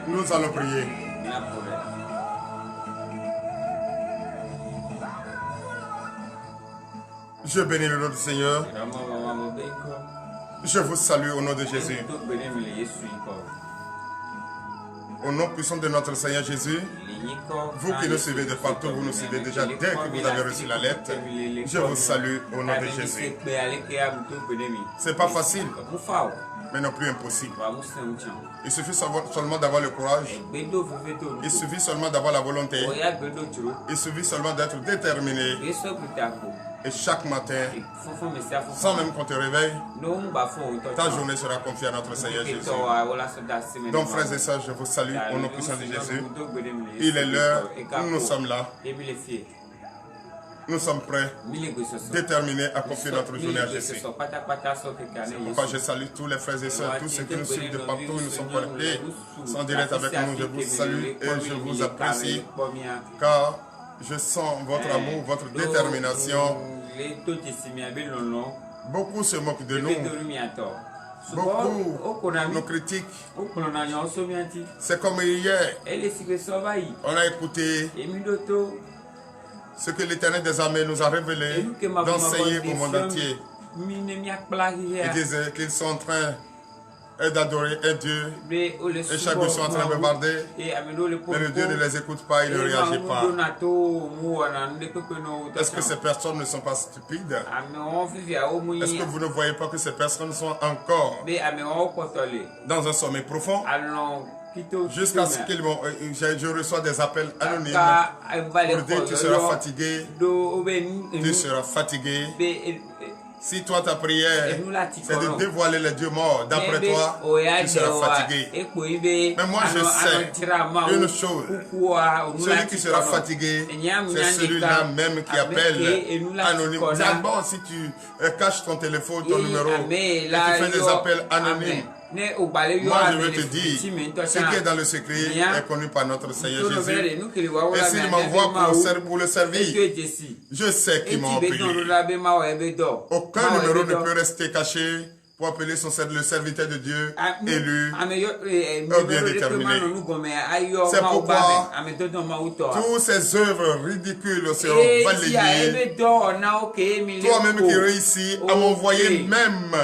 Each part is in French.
Nous allons prier. Je bénis le nom du Seigneur. Je vous salue au nom de Jésus. Au nom puissant de notre Seigneur Jésus, vous qui nous suivez de partout, vous nous suivez déjà dès que vous avez reçu la lettre. Je vous salue au nom de Jésus. C'est pas facile, mais non plus impossible. Il suffit seulement d'avoir le courage. Il suffit seulement d'avoir la volonté. Il suffit seulement d'être déterminé. Et chaque matin, sans même qu'on te réveille, ta journée sera confiée à notre Seigneur Jésus. Donc frères et sœurs, je vous salue au nom puissant de Jésus. Il est l'heure, nous sommes là. Nous sommes prêts, déterminés à confier notre journée à Jésus. Pourquoi je salue tous les frères et sœurs, tous ceux qui nous suivent de partout, nous sommes connectés, sont en direct avec nous. Je vous salue et je vous apprécie, car je sens votre amour, votre détermination. Beaucoup se moquent de nous. Beaucoup nous critiquent. C'est comme hier. On a écouté ce que l'Éternel des armées nous a révélé, d'enseigner au monde entier. Ils disaient qu'ils sont en train d'adorer un Dieu, et chaque jour ils sont en train de bombarder, mais le Dieu ne les écoute pas, il ne réagit pas. Est-ce que ces personnes ne sont pas stupides? Est-ce que vous ne voyez pas que ces personnes sont encore dans un sommeil profond? Jusqu'à ce qu'ils vont, je reçois des appels anonymes pour dire tu seras fatigué, tu seras fatigué. Si toi ta prière c'est de dévoiler les dieux morts, d'après toi, tu seras fatigué. Mais moi je sais une chose, celui qui sera fatigué, c'est celui-là même qui appelle anonyme. D'abord si tu caches ton téléphone, ton numéro, et tu fais des appels anonymes, moi je veux te dire, ce qui est dans le secret est connu par notre Seigneur Jésus. Et s'il m'envoie pour le servir, je sais qu'il m'a appelé. Aucun numéro ne peut rester caché pour appeler le serviteur de Dieu élu ou bien déterminé. C'est pourquoi toutes ces œuvres ridicules seront balayées. Toi-même qui réussis à m'envoyer même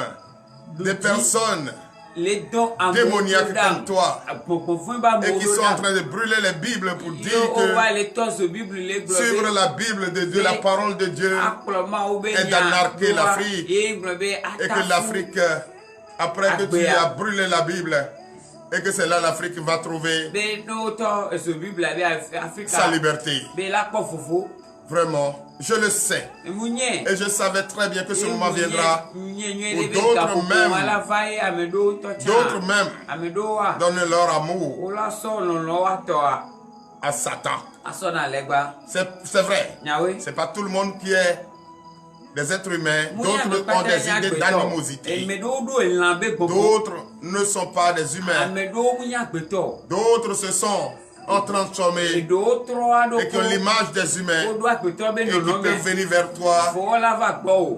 des personnes démoniaques comme toi et qui sont en train de brûler les Bibles pour dire que suivre la Bible de Dieu, la parole de Dieu est d'anarquer l'Afrique et que l'Afrique, après que tu as brûlé la Bible et que c'est là l'Afrique va trouver sa liberté. Vraiment, je le sais. Et je savais très bien que ce moment viendra où d'autres même donnent leur amour à Satan. C'est vrai. C'est pas tout le monde qui est des êtres humains. D'autres ont des idées d'animosité. D'autres ne sont pas des humains. D'autres se sont transformés et qui ont l'image des humains et qui peuvent venir vers toi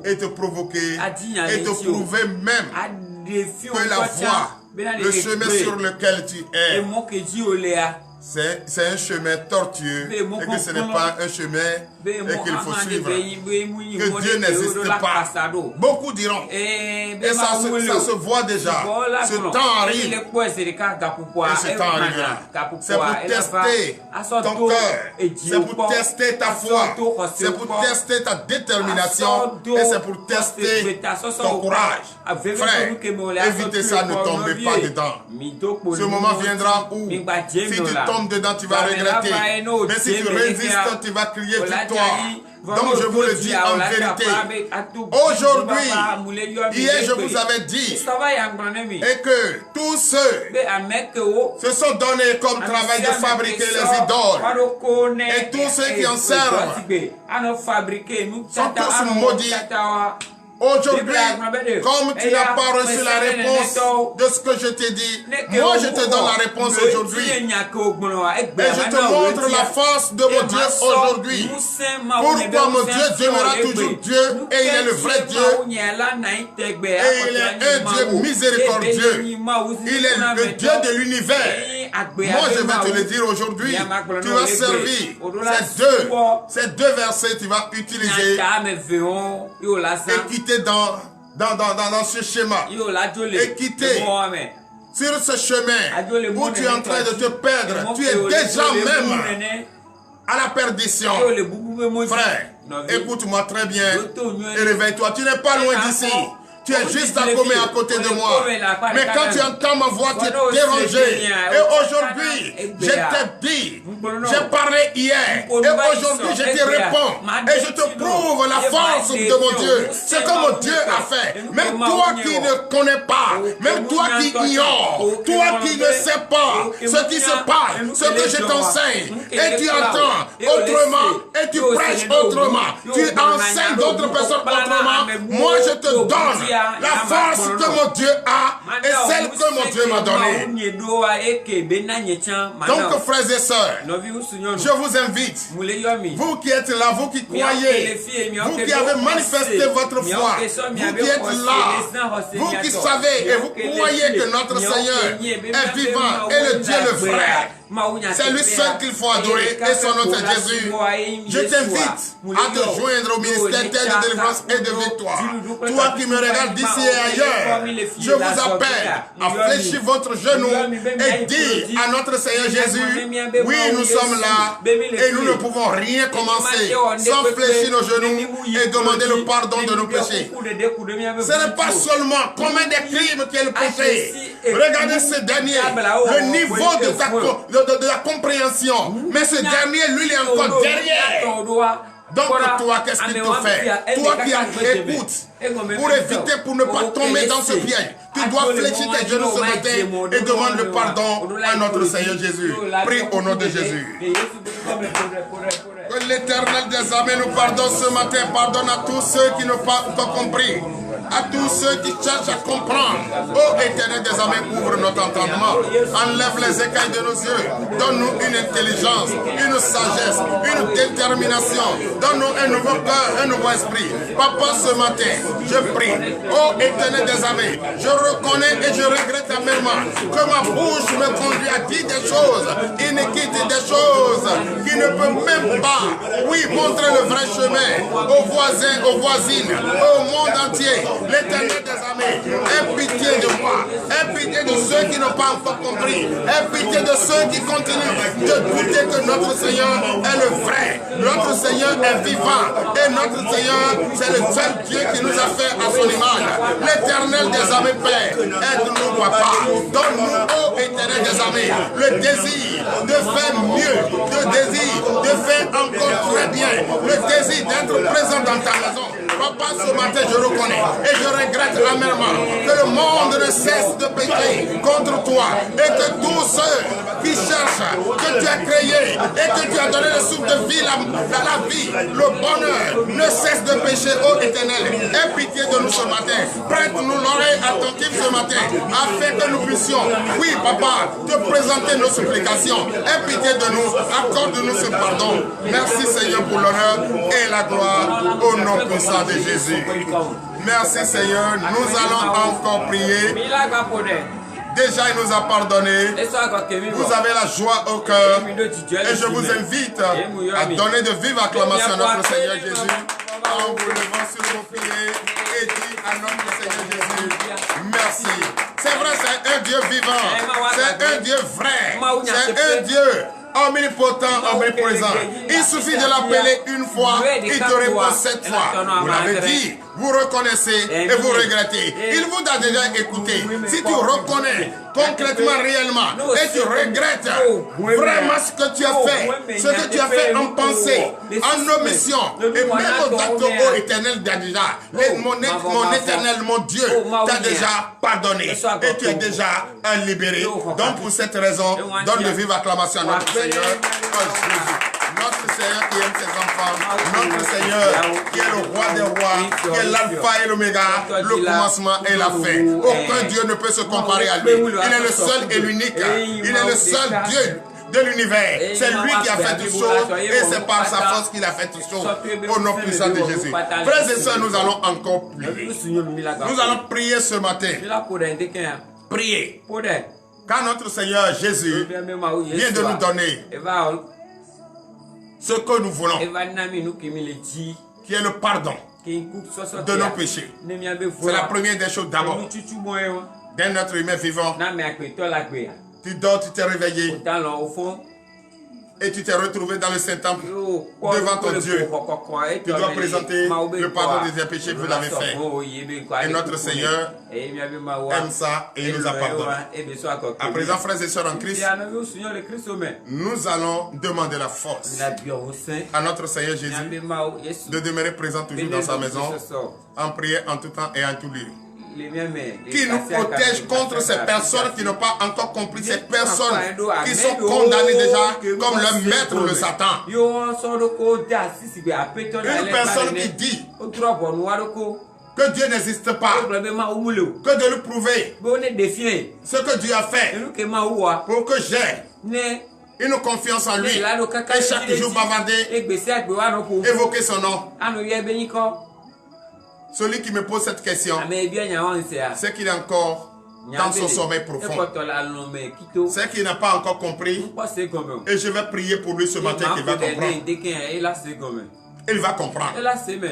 et te provoquer et te prouver même que la voie, le chemin sur lequel tu es, c'est un chemin tortueux et que ce n'est pas un chemin et qu'il faut suivre. Que Dieu n'existe pas. Beaucoup diront. Et ça se voit déjà. Ce temps arrive. Et ce temps arrivera. C'est pour tester ton cœur. C'est pour tester ta foi. C'est pour tester ta détermination. Et c'est pour tester ton courage. Frère, évitez ça, ne tombez pas dedans. Ce moment viendra où, si tu tombes dedans, tu vas regretter. Mais si tu résistes, tu vas crier victoire. Donc je vous le dis en vérité, aujourd'hui, hier je vous avais dit, et que tous ceux se sont donnés comme travail de fabriquer les idoles, et tous ceux qui en servent sont tous maudits. Aujourd'hui, comme tu n'as pas reçu la réponse de ce que je t'ai dit, moi je te donne la réponse aujourd'hui. Et je te montre la force de mon Dieu aujourd'hui. Pourquoi mon Dieu demeurera toujours Dieu et il est le vrai Dieu. Et il est un Dieu miséricordieux. Il est le Dieu de l'univers. je vais te le dire aujourd'hui. Tu vas servir ces deux versets, tu vas utiliser et quitter dans ce schéma. Et quitter sur ce chemin où tu es en train de te perdre. Tu es déjà même à la perdition. Frère, écoute-moi très bien et réveille-toi. Tu n'es pas loin d'ici. Tu es juste à côté de moi. Mais quand tu entends ma voix, tu es dérangé. Et aujourd'hui, je t'ai dit, j'ai parlé hier. Et aujourd'hui, je te réponds. Et je te prouve la force de mon Dieu. Ce que mon Dieu a fait. Même toi qui ne connais pas, même toi qui ignores, toi qui ne sais pas ce qui se passe, ce que je t'enseigne, et tu entends autrement, et tu prêches autrement, tu enseignes d'autres personnes autrement, moi je te donne la force que mon Dieu a et celle que mon Dieu m'a donnée. Donc, frères et sœurs, je vous invite, vous qui êtes là, vous qui croyez, vous qui avez manifesté votre foi, vous qui êtes là, vous qui savez et vous croyez que notre Seigneur est vivant et le Dieu le vrai. C'est lui seul qu'il faut adorer et son nom est Jésus. Je t'invite à te joindre au ministère de délivrance et de victoire. Toi qui me regardes d'ici et ailleurs, je vous appelle à fléchir votre genou et dire à notre Seigneur Jésus, oui, nous sommes là et nous ne pouvons rien commencer sans fléchir nos genoux et demander le pardon de nos péchés. Ce n'est pas seulement commettre des crimes qui est le péché. Regardez ce dernier, le niveau de la compréhension. Mais ce dernier, lui, il est encore derrière. Donc toi, qu'est-ce qu'il te fait? Toi qui écoutes, pour éviter, pour ne pas tomber dans ce piège, tu dois fléchir tes genoux ce matin et demande le pardon à notre Seigneur Jésus. Prie au nom de Jésus. Que l'Éternel des armées nous pardonne ce matin. Pardonne à tous ceux qui n'ont pas compris. À tous ceux qui cherchent à comprendre. Ô Éternel des armées, ouvre notre entendement. Enlève les écailles de nos yeux. Donne-nous une intelligence, une sagesse, une détermination. Donne-nous un nouveau cœur, un nouveau esprit. Papa, ce matin, je prie. Ô Éternel des armées, je reconnais et je regrette amèrement que ma bouche me conduit à dire des choses iniquites, des choses qui ne peuvent même pas, oui, montrer le vrai chemin aux voisins, aux voisines, au monde entier. L'Éternel des armées, aie pitié de moi, aie pitié de ceux qui n'ont pas encore compris, aie pitié de ceux qui continuent de douter que notre Seigneur est le vrai, notre Seigneur est vivant et notre Seigneur c'est le seul Dieu qui nous a fait à son image. L'Éternel des armées, Père, aide-nous, Papa, donne-nous, ô Éternel des armées, le désir de faire mieux, le désir de faire encore très bien, le désir d'être présent dans ta maison. Papa, ce matin, je reconnais et je regrette amèrement que le monde ne cesse de pécher contre toi et que tous ceux qui cherchent, que tu as créé et que tu as donné le souffle de vie, la vie, le bonheur, ne cesse de pécher, ô Éternel. Aie pitié de nous ce matin. Prête-nous l'oreille attentive ce matin afin que nous puissions, oui, Papa, te présenter nos supplications. Aie pitié de nous, accorde-nous ce pardon. Merci Seigneur pour l'honneur et la gloire au nom puissant de Jésus. Merci Seigneur, nous allons encore prier. Déjà il nous a pardonné. Vous avez la joie au cœur. Et je vous invite à donner de vives acclamations à notre Seigneur Jésus. En vous levant sur vos pieds et dit à notre Seigneur Jésus, merci. C'est vrai, c'est un Dieu vivant. C'est un Dieu vrai. C'est un Dieu omnipotent, omniprésent. Il suffit de l'appeler une fois, il te répond 7 fois. Vous l'avez dit, vous reconnaissez et vous regrettez. Il vous a déjà écouté. Si tu reconnais concrètement, réellement, et tu regrettes vraiment ce que tu as fait, ce que tu as fait en pensée, en omission, et même au acte ô éternel déjà, mon éternel, mon Dieu, t'a déjà pardonné et tu es déjà libéré. Donc pour cette raison, donne de vive acclamation à notre Seigneur. Notre Seigneur qui aime ses enfants, notre Seigneur qui est le roi des rois, qui est l'alpha et l'oméga, le commencement et la fin. Aucun Dieu ne peut se comparer à lui. Il est le seul et l'unique. Il est le seul Dieu de l'univers. C'est lui qui a fait toutes choses et c'est par sa force qu'il a fait toutes choses. Au nom puissant de Jésus. Frères et sœurs, nous allons encore prier. Nous allons prier ce matin. Prier. Quand notre Seigneur Jésus vient de nous donner ce que nous voulons, qui est le pardon de nos péchés. C'est la première des choses d'abord. D'un être humain vivant, tu dors, tu t'es réveillé et tu t'es retrouvé dans le Saint-Temple devant ton Dieu. Tu dois présenter le pardon des péchés que vous avez fait. Et notre Seigneur aime ça et il nous a pardonné. À présent, frères et sœurs en Christ, nous allons demander la force à notre Seigneur Jésus de demeurer présent toujours dans sa maison, en prière en tout temps et en tout lieu. Qui nous protège contre ces personnes qui n'ont pas encore compris, ces personnes qui sont condamnées déjà comme leur maître le Satan. Une personne qui dit que Dieu n'existe pas, que de lui prouver ce que Dieu a fait pour que j'ai une confiance en lui et chaque jour bavarder, évoquer son nom. Celui qui me pose cette question, c'est qu'il est encore dans son sommeil profond. C'est qu'il n'a pas encore compris. Et je vais prier pour lui ce matin qu'il va comprendre. Il va comprendre.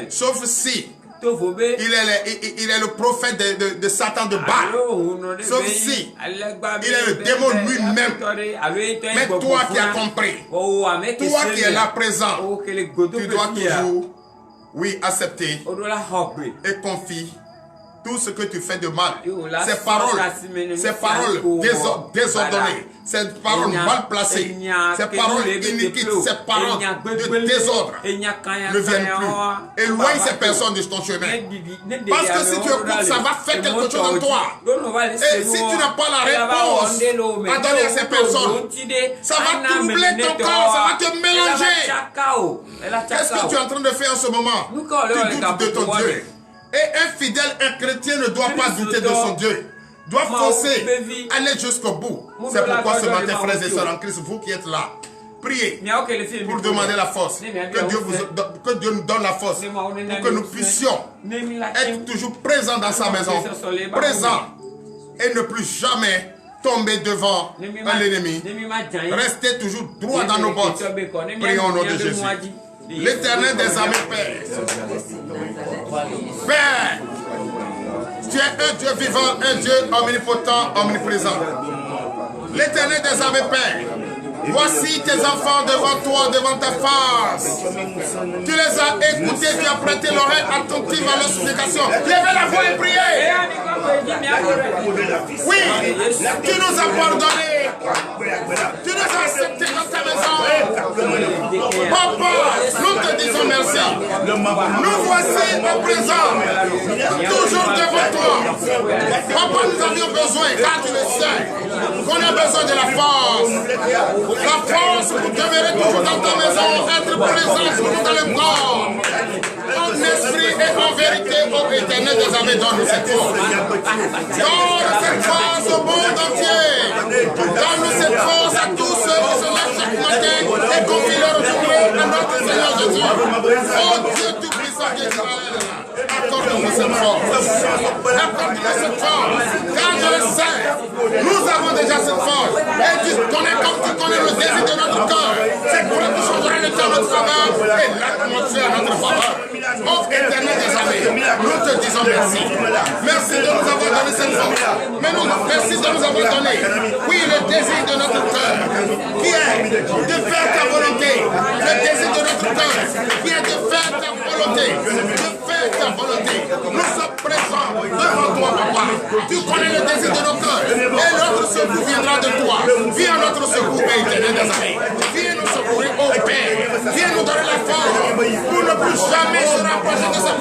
Sauf si il est le prophète de Satan de Baal. Sauf si il est le démon lui-même. Mais toi qui as compris, toi qui es là présent, tu dois toujours accepter et confier tout ce que tu fais de mal. Ces paroles désordonnées, ces paroles mal placées, ces paroles iniquites, ces paroles de désordre ne viennent plus. Éloigne ces personnes de ton chemin. Parce que si tu écoutes, ça va faire quelque chose en toi. Et si tu n'as pas la réponse à donner à ces personnes, ça va troubler ton corps, ça va te mélanger. Qu'est-ce que tu es en train de faire en ce moment? Tu doutes de ton Dieu. Et un fidèle, un chrétien ne doit pas douter de son Dieu. Doit foncer, aller jusqu'au bout. C'est pourquoi ce matin, frères et sœurs en Christ, vous qui êtes là, priez pour demander la force. Que Dieu nous donne la force pour que nous puissions être toujours présents dans sa maison. Présents et ne plus jamais tomber devant un ennemi. Restez toujours droit dans nos bottes. Prions au nom de Jésus. L'Éternel des armées, Père. Père, tu es un Dieu vivant, un Dieu omnipotent, omniprésent. L'Éternel des armées, Père. Voici tes enfants devant toi, devant ta face. Tu les as écoutés, tu as prêté l'oreille attentive à leur supplication. Levez la voix et priez. Oui, tu nous as pardonné. Tu nous as acceptés dans ta maison. Papa, nous te disons merci. Nous voici au présent, toujours devant toi. Papa, nous avions besoin, car tu le sais, qu'on a besoin de la force. La force pour demeurer toujours dans ta maison, être présent toujours dans le corps. En esprit et en vérité, ô Éternel des armées, donne-nous cette force. Donne cette force au monde entier. Donne-nous cette force à tous ceux qui se lèvent chaque matin et confient leur journée à notre Seigneur Jésus. Oh Dieu tout-puissant d'Israël, accorde-nous cette force. Accorde-nous cette force. Car je le sais, nous avons déjà cette force. Et tu connais comme tu connais le désir de notre cœur. C'est pour que tu changeras le temps de notre faveur et l'atmosphère à notre faveur. Oh Éternel des armées, nous te disons merci. Merci de nous avoir donné cette force. Mais nous, merci de nous avoir donné, oui, le désir de notre cœur, qui est de faire ta volonté. Le désir de notre cœur, qui est de faire ta volonté. De faire ta volonté. Nous sommes présents devant toi, Papa. Tu connais le désir de nos cœurs. Et notre secours viendra de toi. Viens notre secours, Éternel des armées. Viens nous secourir, ô Père. Viens nous donner la force pour ne plus jamais se rapprocher de ces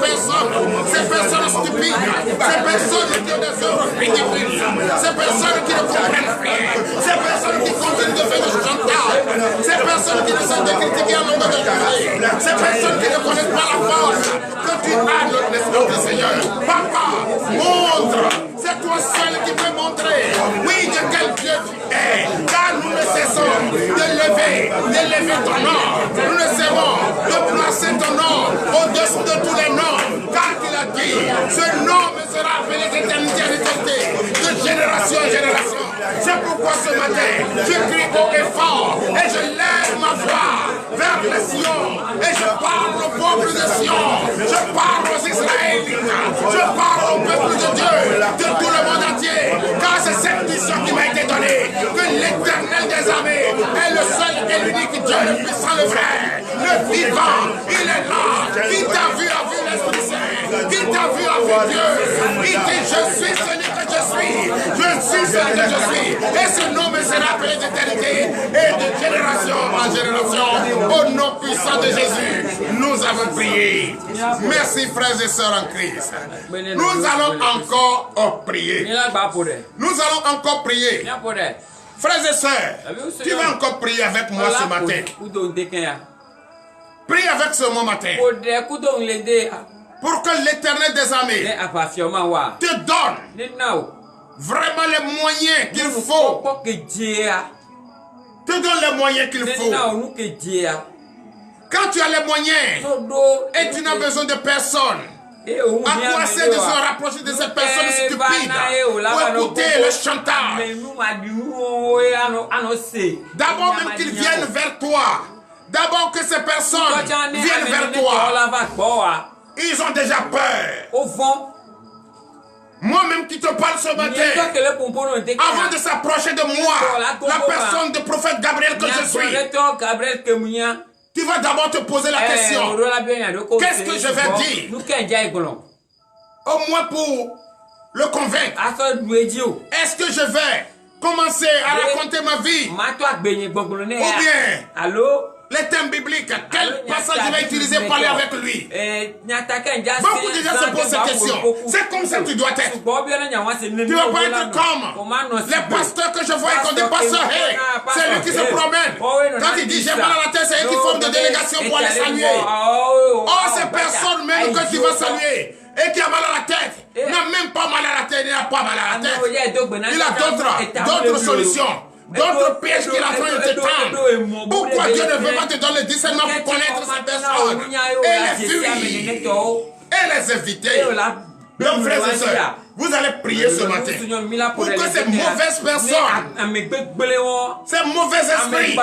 personnes stupides, ces personnes qui ont des œuvres ridicules, ces personnes qui ne comprennent rien, ces personnes qui continuent de faire du chantage, ces personnes qui ne cessent de critiquer en longueur de journée, ces personnes qui ne connaissent pas la force que tu as dans l'esprit du Seigneur. Papa, montre, c'est toi seul qui peux montrer, oui, de quel Dieu tu es, car nous ne cessons d'élever ton nom, nous ne cessons de placer ton nom au-dessus de tous les noms, car il a dit, ce nom me sera appelé d'éternité à éternité, de génération en génération. C'est pourquoi pourquoi ce matin, je crie haut et fort et je lève ma voix vers le Sion et je parle au peuple de Sion, je parle aux Israélites, je parle au peuple de Dieu, de tout le monde entier, car c'est cette mission qui m'a été donnée, que l'Éternel des armées est le seul et l'unique Dieu, le puissant, le vrai, le vivant, il est là, qui t'a vu a vu l'Esprit Saint, qui t'a vu a vu Dieu, il dit je suis celui que je suis celui que je suis, et ce nom me sera appelé d'éternité et de génération en génération, au nom puissant de Jésus, nous avons prié. Merci frères et sœurs en Christ. Nous allons encore prier. Nous allons encore prier. Frères et sœurs, tu vas encore prier avec moi ce matin. Prie avec ce moment matin. Pour que l'Éternel des armées te donne vraiment les moyens qu'il faut. Te donne les moyens qu'il faut. Quand tu as les moyens et tu n'as besoin de personne, à quoi c'est de se rapprocher de ces personnes stupides pour écouter le chantage? D'abord même qu'ils viennent vers toi. D'abord que ces personnes viennent vers toi. Ils ont déjà peur. Moi-même qui te parle ce matin, avant de s'approcher de moi, la personne de prophète Gabriel que je suis, tu vas d'abord te poser la question, qu'est-ce que je vais dire? Au moins pour le convaincre. Est-ce que je vais commencer à raconter ma vie? Ou bien, les thèmes bibliques, quel passage je vais utiliser pour aller avec lui? Beaucoup de gens se posent cette question. C'est comme ça que tu dois être. Tu ne vas pas être comme les pasteurs que je vois et qu'on dit pasteur, hey, c'est lui qui se promène. Quand il dit j'ai mal à la tête, c'est eux qui forment des délégations pour aller saluer. Oh, ces personnes même que tu vas saluer et qui a mal à la tête, n'a même pas mal à la tête, il n'a pas mal à la tête. Il a d'autres solutions. D'autres pièges qu'il a en train de te tendre. Pourquoi Dieu ne veut pas te donner le discernement pour connaître ces personnes et les fuir et les éviter? Donc frères et sœurs, vous allez prier ce matin pour que ces mauvaises personnes, ces mauvais esprits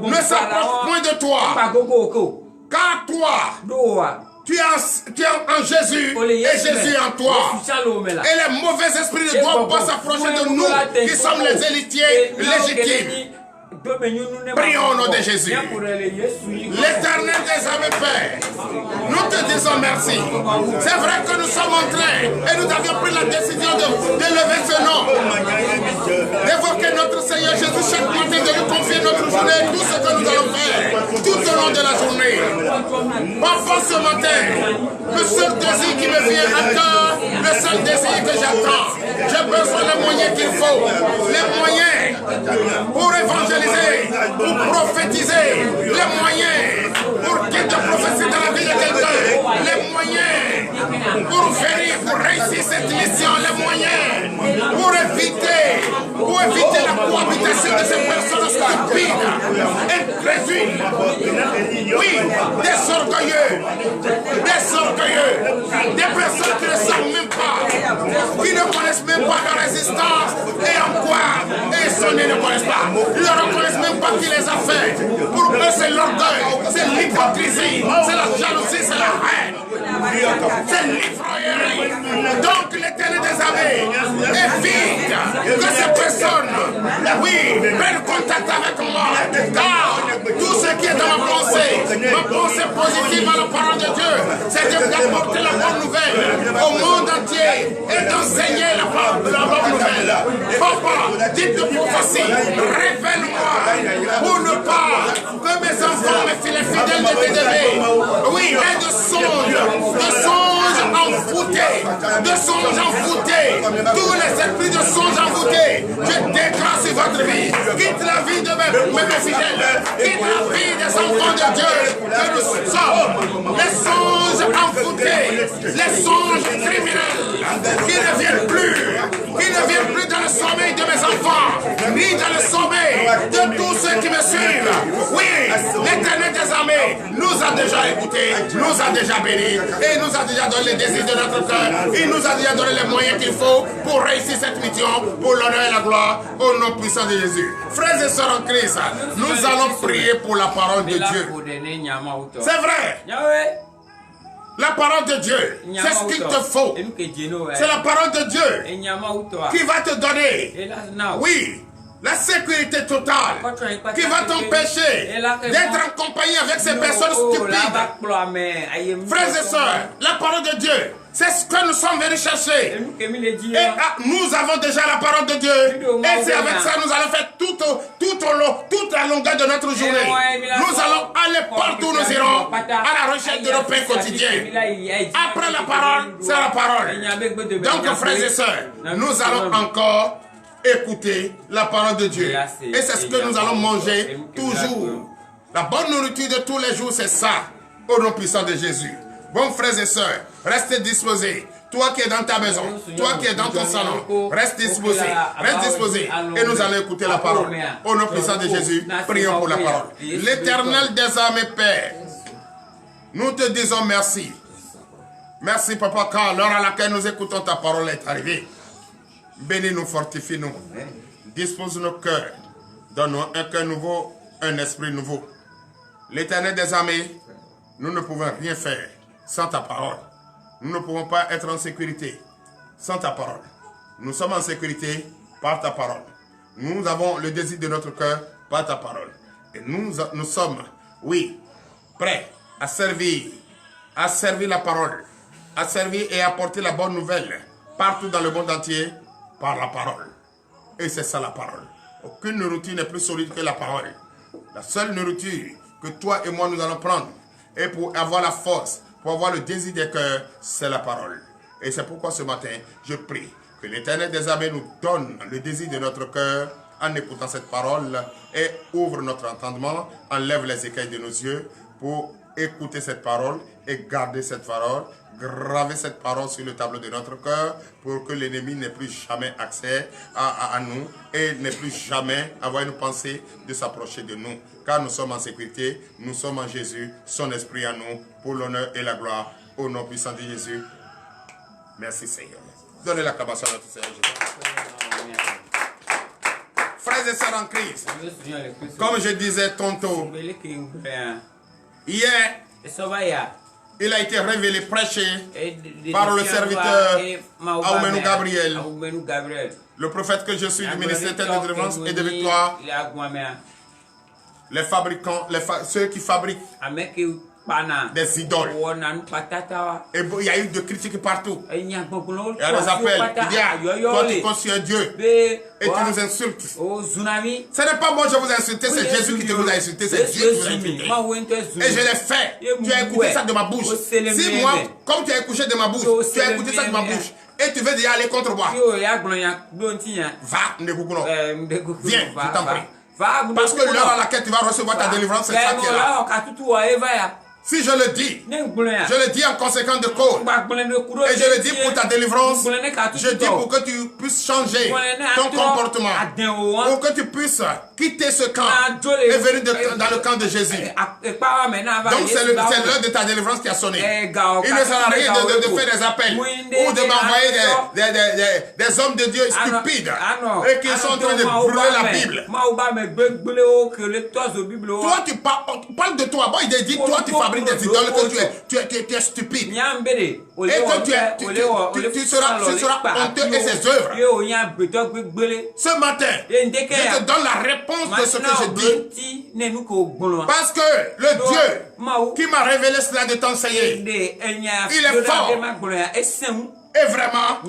ne s'approchent point de toi. Car toi, tu es en Jésus et Jésus en toi. Et les mauvais esprits ne doivent pas s'approcher de nous qui sommes les héritiers légitimes. Prions au nom de Jésus. L'Éternel des armées Père, nous te disons merci. C'est vrai que nous sommes en train et nous avions pris la décision de lever ce nom, d'évoquer notre Seigneur Jésus chaque matin, de lui confier notre journée, tout ce que nous allons faire tout au long de la journée. Parfois ce matin, le seul désir qui me vient à cœur, le seul désir que j'attends, j'ai besoin des moyens qu'il faut, les moyens pour évangéliser, pour prophétiser, les moyens pour qu'il te prophétie dans la vie de quelqu'un, les moyens pour venir, pour réussir cette mission, les moyens pour éviter la cohabitation de ces personnes stupides, incrédules, oui, des orgueilleux, des personnes qui ne savent même pas, qui ne connaissent même pas la résistance et en quoi et son nez ne connaissent pas. Ils ne reconnaissent même pas qui les a fait. Pour eux, c'est l'orgueil, c'est l'hypocrisie, c'est la jalousie, c'est la haine, c'est l'ivrognerie. Donc l'Éternel des armées évite que ces personnes, oui, prennent contact avec moi. Car tout ce qui est dans ma pensée positive à la parole de Dieu, c'est d'apporter la bonne nouvelle au monde entier et d'enseigner la bonne nouvelle. Papa, dites de prophétie, révèle-moi pour ne pas que mes enfants, mes filles fidèles de TDV, oui, aient de songes envoûtés, tous les esprits de songes envoûtés, je déclare sur votre vie, quitte la vie de mes fidèles, quitte la vie des enfants de Dieu, que nous sommes, les songes envoûtés, les songes criminels, qui ne viennent plus dans le sommeil de mes enfants, ni dans le sommeil de tous ceux qui me suivent. Oui, l'Éternel des armées nous a déjà écoutés. écouté, nous a déjà bénis et nous a déjà donné les désirs de notre cœur. Il nous a déjà donné les moyens qu'il faut pour réussir cette mission, pour l'honneur et la gloire au nom puissant de Jésus. Frères et sœurs en Christ, nous allons prier pour la parole de Dieu. C'est vrai. La parole de Dieu, c'est ce qu'il te faut. C'est la parole de Dieu qui va te donner, oui, la sécurité totale, qui va t'empêcher d'être en compagnie avec ces personnes stupides. Frères et sœurs, la parole de Dieu, c'est ce que nous sommes venus chercher. Et nous avons déjà la parole de Dieu. Et c'est avec ça que nous allons faire toute la longueur de notre journée. Nous allons aller partout où nous irons à la recherche de nos pains quotidiens. Après la parole, c'est la parole. Donc, frères et sœurs, nous allons encore écouter la parole de Dieu. Et c'est ce que nous allons manger toujours. La bonne nourriture de tous les jours, c'est ça. Au nom puissant de Jésus. Bon, frères et sœurs, restez disposés. Toi qui es dans ta maison, toi qui es dans ton salon, reste disposé, et nous allons écouter la parole. Au nom puissant de Jésus, prions pour la parole. L'Éternel des armées, Père, nous te disons merci. Merci, Papa, car l'heure à laquelle nous écoutons ta parole est arrivée. Bénis-nous, fortifie-nous. Dispose nos cœurs. Donne-nous un cœur nouveau, un esprit nouveau. L'Éternel des armées, nous ne pouvons rien faire sans ta parole. Nous ne pouvons pas être en sécurité sans ta parole. Nous sommes en sécurité par ta parole. Nous avons le désir de notre cœur par ta parole. Et nous sommes, oui, prêts à servir la parole, à servir et apporter la bonne nouvelle partout dans le monde entier par la parole. Et c'est ça la parole. Aucune nourriture n'est plus solide que la parole. La seule nourriture que toi et moi nous allons prendre, et pour avoir la force, pour avoir le désir des cœurs, c'est la parole. Et c'est pourquoi ce matin, je prie que l'Éternel des armées nous donne le désir de notre cœur en écoutant cette parole et ouvre notre entendement, enlève les écailles de nos yeux pour écouter cette parole et garder cette parole, graver cette parole sur le tableau de notre cœur pour que l'ennemi n'ait plus jamais accès à nous et n'ait plus jamais avoir une pensée de s'approcher de nous. Car nous sommes en sécurité, nous sommes en Jésus, son esprit en nous, pour l'honneur et la gloire, au nom puissant de Jésus. Merci Seigneur. Donnez l'acclamation à notre Seigneur Jésus. Frères et sœurs en Christ, comme je disais tantôt, hier, il a été révélé, prêché par le serviteur Aoumenou Gabriel, le prophète que je suis du ministère de délivrance et de victoire. Les fabricants, ceux qui fabriquent des idoles. Et il y a eu de critiques partout. Il y a des appels. Il y a, toi tu conçus un Dieu et tu nous insultes. Ce n'est pas moi qui vous ai insulté, c'est Jésus qui te vous a insulté, c'est Dieu qui vous a insulté. Et je l'ai fait. Tu as écouté ça de ma bouche. Si moi, comme tu as écouté de ma bouche, tu as écouté ça de ma bouche, et tu veux déjà aller contre moi, va, Ndekoukoulon. Viens, je t'en prie. Parce que l'heure à laquelle tu vas recevoir ta délivrance, c'est ça qui est là. Si je le dis en conséquence de cause. Et je le dis pour ta délivrance. Je dis pour que tu puisses changer ton comportement. Pour que tu puisses quitter ce camp et venir dans le camp de Jésus. Donc c'est l'heure de ta délivrance qui a sonné. Il ne sert à rien de faire des appels ou de m'envoyer des hommes de Dieu stupides et qui sont en train de brûler la Bible. Toi tu parles de toi. Bon, il dit toi tu fabriques des idoles, que tu es stupide. Et que tu seras honteux et ses œuvres. Ce matin, je te donne la réponse de ce que je dis. Parce que le Dieu qui m'a révélé cela de t'enseigner, il est fort. Et vraiment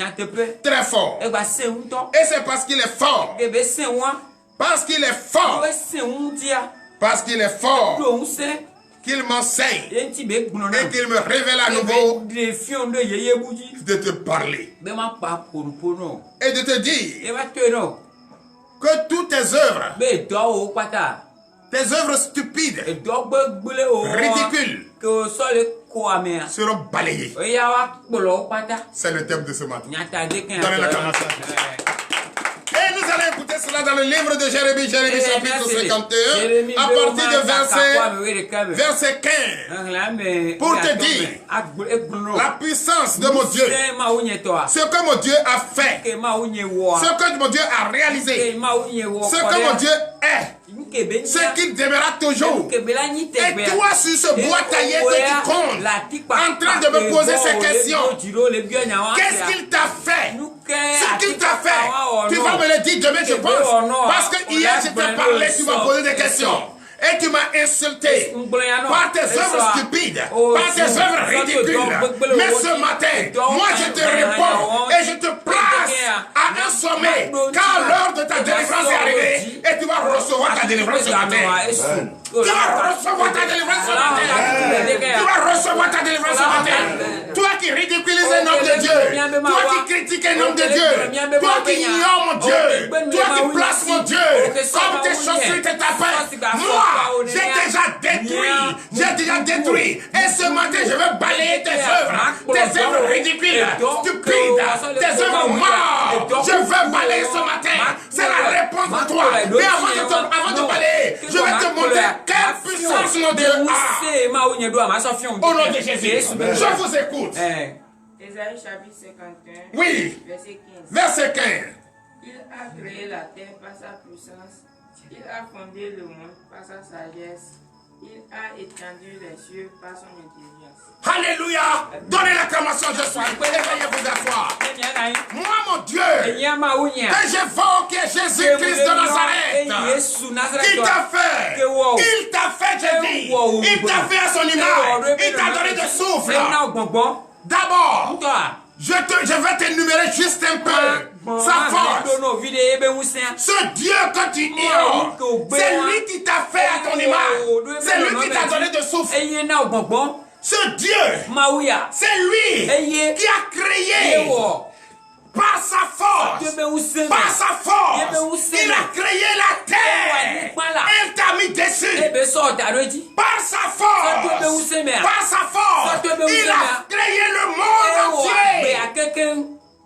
très fort. Et c'est parce qu'il est fort. Parce qu'il est fort. Parce qu'il est fort. Qu'il m'enseigne et qu'il me révèle à nouveau de te parler et de te dire que toutes tes œuvres stupides, ridicules, seront balayées. C'est le thème de ce matin. Donnez l'acclamation. Et nous allons écouter cela dans le livre de Jérémie, chapitre 51, à partir de verset 15. Pour te dire la puissance de mon Dieu. Ce que mon Dieu a fait. Ce que mon Dieu a réalisé. Ce que mon Dieu est. Ce qu'il demeurera toujours. Et toi, sur ce bois taillé que tu comptes, en train de me poser ces questions, qu'est-ce qu'il t'a fait? Ce qu'il t'a fait, tu vas me le dire demain, je pense. Parce que hier, je t'ai parlé, tu m'as posé des questions. Et tu m'as insulté par tes œuvres stupides, par tes œuvres ridicules. Mais ce matin, moi je te réponds et je te place à un sommet, car l'heure de ta délivrance est arrivée. Et tu vas recevoir ta délivrance ce matin. Tu vas recevoir ta délivrance ce matin. Tu vas recevoir ta délivrance ce matin. Toi qui ridiculises un homme de Dieu, toi qui critiques un homme de Dieu, toi qui ignores mon Dieu, toi qui places mon Dieu comme tes chaussures et tes tapins, moi j'ai déjà détruit. Et ce matin, je vais balayer tes œuvres ridicules, stupides, tes œuvres mortes. Je vais balayer ce matin. C'est la réponse pour toi. Mais avant de balayer, je vais te montrer quelle puissance mon Dieu a. Au nom de Jésus, je vous écoute. Ésaïe chapitre 51, oui, verset 15. Verset 15. Il a créé la terre par sa puissance. Il a fondé le monde par sa sagesse. Il a étendu les cieux par son intelligence. Alléluia. Donnez l'acclamation, je suis. Éveillez vous asseoir. Moi, mon Dieu, que j'évoque Jésus-Christ de Nazareth. Qui t'a fait? Il t'a fait, je dis. Il t'a fait à son image. Il t'a donné de souffle. D'abord, je vais t'énumérer juste un peu sa force. Ce Dieu que tu ignores, c'est lui qui t'a fait à ton image. C'est lui qui t'a donné de souffle. Ce Dieu, c'est lui qui a créé par sa force, il a créé la terre. Il t'a mis dessus. Par sa force, il a créé le monde entier.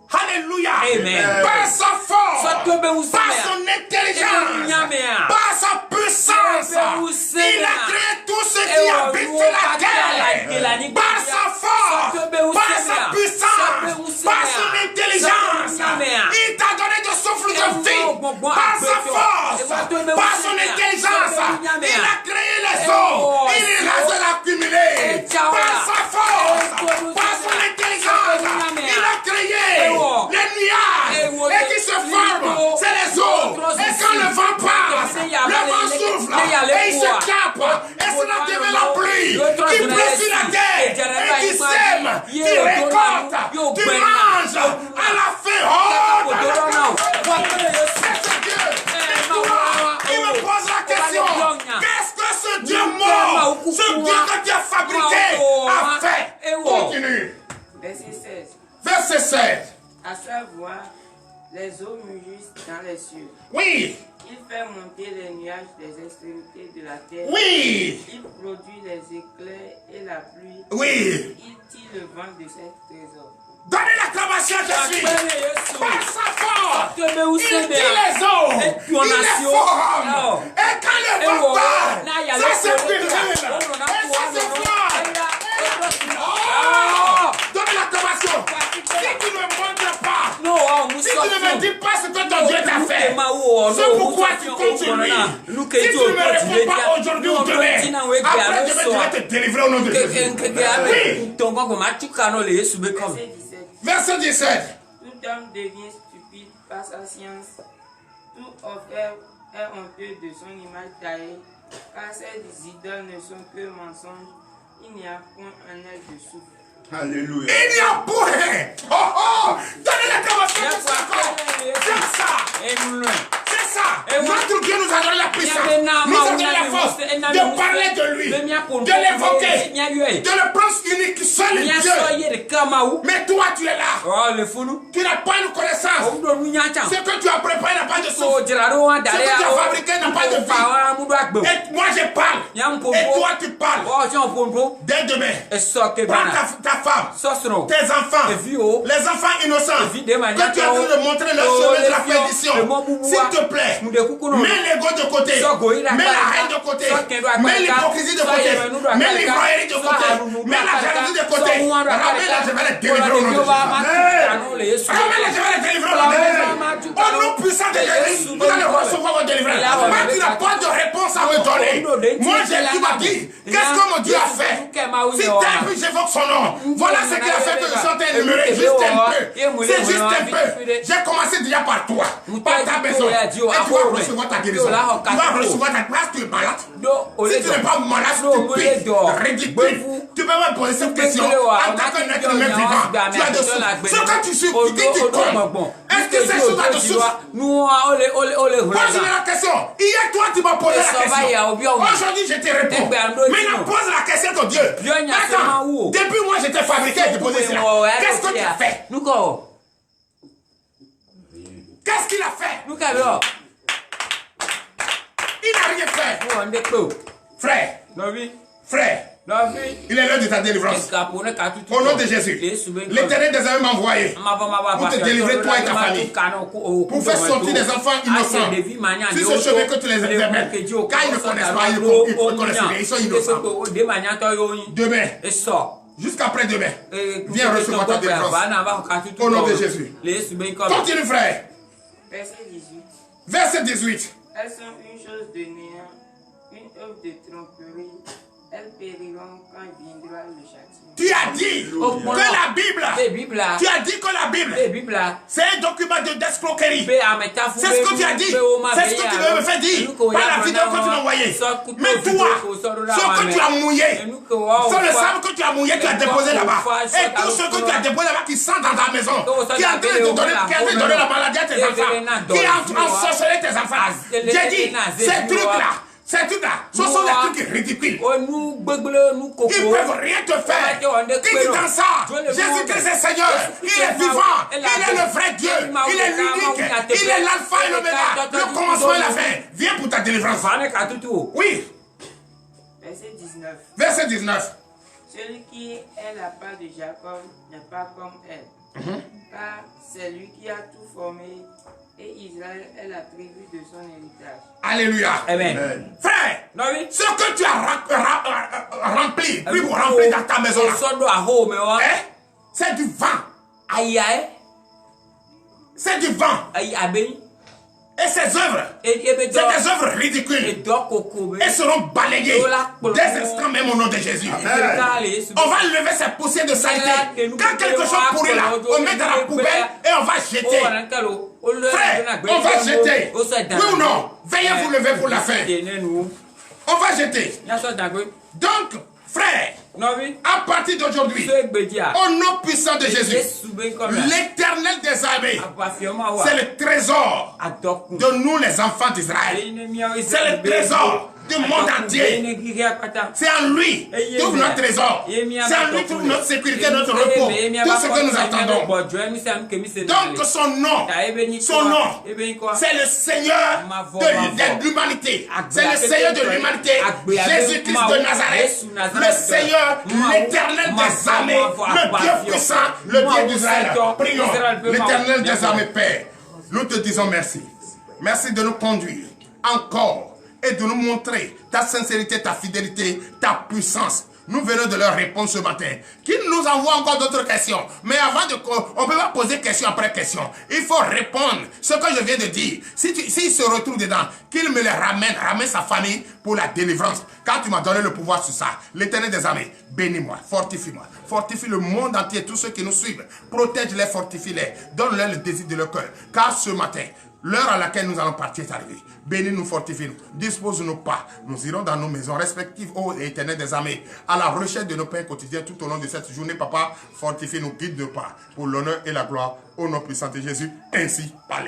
Alléluia. Amen. Par sa force, par son intelligence, par sa puissance, il a créé tout ce qui habite sur la terre. Par sa force, par sa puissance, par son intelligence, il t'a donné de souffle de vie. Par sa force, par son intelligence, il a créé les eaux. Il les a accumulées. Par sa force, par son intelligence, il a créé les nuages et qui se forment, c'est les eaux. Et quand le vent passe, le vent souffle et il se tape. Et cela devient la pluie qui pleut sur la terre et qui sème, qui récolte, qui mange à la fin. Oh, c'est ce Dieu. Et toi, il me pose la question, qu'est-ce que ce Dieu mort, ce Dieu que tu as fabriqué, a fait? Continue. Verset 16. Verset 16. À savoir, les eaux mugissent dans les cieux. Oui. Il fait monter les nuages des extrémités de la terre. Oui. Il produit les éclairs et la pluie. Oui. Il tire le vent de ses trésors. Donnez l'acclamation à Jésus. Par sa force, il tire les eaux. Il les forme. Et quand le vent part, ça se brûle. Et ça se forme. Oh, donnez l'acclamation. Si tu ne montres pas, si tu ne me dis pas ce que ton Dieu t'a fait, c'est pourquoi tu continues. Si tu ne me réponds pas aujourd'hui ou demain, après je vais te délivrer au nom de Jésus. Oui. Verset 17. Tout homme devient stupide par sa science. Tout offert est honteux de son image taillée, car ces idoles ne sont que mensonges. Il n'y a point un aile de souffle. Alléluia. Il n'y a point. Oh oh. Donnez l'acclamation pour ça. C'est ça. C'est ça. Notre Dieu nous a donné la puissance. Nous a donné la force de parler de lui, de l'évoquer, de le prendre unique, seul Dieu. Mais toi, tu es là. Tu n'as pas une connaissance. Ce que tu as préparé n'a pas de souffle. Ce que tu as fabriqué n'a pas de vie. Et moi, je parle. Et toi, tu parles. Dès demain, prends ta femme, tes enfants, les enfants innocents, que tu es en train de montrer leur chemin de la perdition. S'il te plaît, mets l'ego de côté, mets la haine de côté, mets l'hypocrisie de côté, mets l'ivrognerie de côté, mets la jalousie de côté. Ramène-la, je vais les délivrer au nom de Jésus. Ramène-la, je vais les délivrer au nom de Jésus. Au nom puissant de Jésus, vous allez recevoir votre délivrance. Moi, tu n'as pas de réponse à me donner. Moi, tu m'as dit, qu'est-ce que mon Dieu a fait? Si tel puis j'évoque son nom, voilà ce qu'il a fait que je suis en train d'énumérer juste un peu. C'est juste un peu. J'ai commencé déjà par toi, par ta maison. Et tu vas recevoir ta guérison. Tu vas recevoir ta grâce, tu es malade. Si tu n'es pas malade, stupide, ridicule, tu peux me poser cette question. En tant qu'être humain vivant, tu as des choses. Ce que tu suis, qui compte. Est-ce que ces choses-là te souffrent? Pose-moi la question. Hier, toi, tu m'as posé la question. Aujourd'hui, je te réponds. Maintenant, pose la question de Dieu. Attends, depuis moi, j'étais fabriqué de poser cela. Qu'est-ce que tu as fait? Qu'est-ce qu'il a fait? Il n'a rien fait. Frère. Frère. Il est l'heure de ta délivrance. Au nom de Jésus, l'Éternel des armées m'a envoyé pour te délivrer toi et ta famille, pour faire sortir des enfants innocents sur ce chemin que tu les amènes, car ils ne connaissent pas, ils ne connaissent rien, ils sont innocents. Demain, jusqu'après demain, viens recevoir ta délivrance. Au nom de Jésus. Continue, frère. Verset 18. Elles sont une chose de néant, une œuvre de tromperie. Elles périront quand viendra le châtiment. Tu as dit que la Bible, tu as dit que la Bible, c'est un document d'escroquerie. C'est ce que tu as dit. C'est ce que tu me fais dire par la vidéo que tu m'as envoyée. Mais toi, ce que tu as mouillé, c'est le sable que tu as mouillé, tu as déposé là-bas. Et tout ce que tu as déposé là-bas qui sent dans ta maison, qui est en train de donner la maladie à tes enfants, qui est en train de ensorceler tes enfants. J'ai dit, ces trucs-là, ces trucs-là, ce sont des trucs ridicules. Ils ne peuvent rien te faire. Qui dit dans ça? Jésus-Christ est Seigneur. Il est vivant. Il est le vrai Dieu. Il est l'unique. Il est l'alpha et l'oméga. Le commencement et la fin. Viens pour ta délivrance. Oui. Verset 19. Verset 19. Celui qui est la part de Jacob n'est pas comme elle. Car c'est lui qui a tout formé. Et Israël est la tribu de son héritage. Alléluia. Amen. Frère, ce que tu as rempli, puis vous remplir dans ta maison là, c'est du vent. C'est du vent. Et ces œuvres, c'est des œuvres ridicules. Elles seront balayées dès l'instant même au nom de Jésus. On va lever ces poussières de saleté. Quand quelque chose pourrit là, on met dans la poubelle et on va jeter. Frère, on va jeter. Oui ou non? Veuillez vous lever pour la fin. On va jeter. Donc, frère, à partir d'aujourd'hui, au nom puissant de Jésus, l'Éternel des armées, c'est le trésor de nous les enfants d'Israël. C'est le trésor du monde entier. C'est en lui tout notre trésor. C'est en lui toute notre sécurité, notre repos, tout ce que nous attendons. Donc son nom, c'est le Seigneur de l'humanité. C'est le Seigneur de l'humanité, Jésus-Christ de Nazareth, le Seigneur, l'Éternel des armées, le Dieu puissant, le Dieu d'Israël. Prions, l'Éternel des armées, Père. Nous te disons merci. Merci de nous conduire encore et de nous montrer ta sincérité, ta fidélité, ta puissance. Nous venons de leur répondre ce matin. Qu'ils nous envoient encore d'autres questions. Mais avant de... On ne peut pas poser question après question. Il faut répondre. Ce que je viens de dire. S'il se retrouve dedans, qu'il me les ramène sa famille pour la délivrance. Car tu m'as donné le pouvoir sur ça. L'Éternel des armées, bénis-moi, fortifie-moi. Fortifie le monde entier, tous ceux qui nous suivent. Protège-les, fortifie-les. Donne-leur le désir de leur cœur. Car ce matin, l'heure à laquelle nous allons partir est arrivée. Bénis-nous, fortifie-nous, dispose-nous pas. Nous irons dans nos maisons respectives, ô Éternel des armées, à la recherche de nos pains quotidiens tout au long de cette journée, Papa. Fortifie-nous, guide de pas, pour l'honneur et la gloire, au nom puissant de Jésus. Ainsi, parlez.